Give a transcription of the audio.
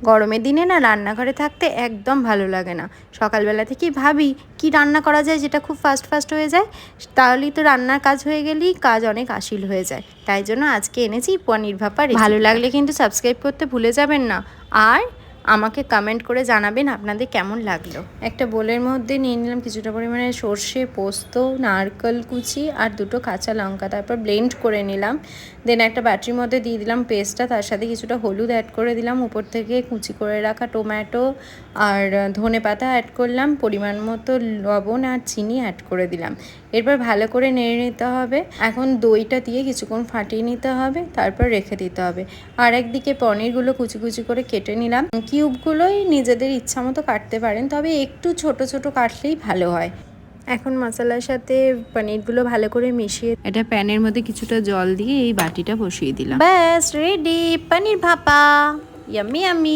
গরমের দিনে না রান্নাঘরে থাকতে একদম ভালো লাগে না। সকালবেলা থেকেই ভাবি কি রান্না করা যায় যেটা খুব ফাস্ট হয়ে যায়, তাহলেই তো রান্নার কাজ হয়ে গেলেই কাজ অনেক আসিল হয়ে যায়। তাই জন্য আজকে এনেছি পনির ভাপা। ভালো লাগলে কিন্তু সাবস্ক্রাইব করতে ভুলে যাবেন না, আর আমাকে কমেন্ট করে জানাবেন আপনাদের কেমন লাগলো। একটা বোলের মধ্যে নিয়ে নিলাম কিছুটা পরিমাণে সর্ষে, পোস্ত, নারকেল কুচি আর দুটো কাঁচা লঙ্কা, তারপর ব্লেন্ড করে নিলাম। দেন একটা বাটির মধ্যে দিয়ে দিলাম পেস্টটা, তার সাথে কিছুটা হলুদ অ্যাড করে দিলাম, উপর থেকে কুচি করে রাখা টমেটো আর ধনে পাতা অ্যাড করলাম, পরিমাণ মতো লবণ আর চিনি অ্যাড করে দিলাম। এরপর ভালো করে নেড়ে নিতে হবে। এখন দইটা দিয়ে কিছুক্ষণ ফাটিয়ে নিতে হবে, তারপর রেখে দিতে হবে। আর একদিকে পনিরগুলো কুচি কুচি করে কেটে নিলাম। কিউবগুলোই নিজেদের ইচ্ছা মতো কাটতে পারেন, তবে একটু ছোট ছোট কাটলেই ভালো হয়। এখন মশলার সাথে পনিরগুলো ভালো করে মিশিয়ে এটা প্যানের মধ্যে কিছুটা জল দিয়ে এই বাটিটা বসিয়ে দিলাম। ব্যাস রেডি পনির ভাপা, ইয়াম্মি ইয়াম্মি।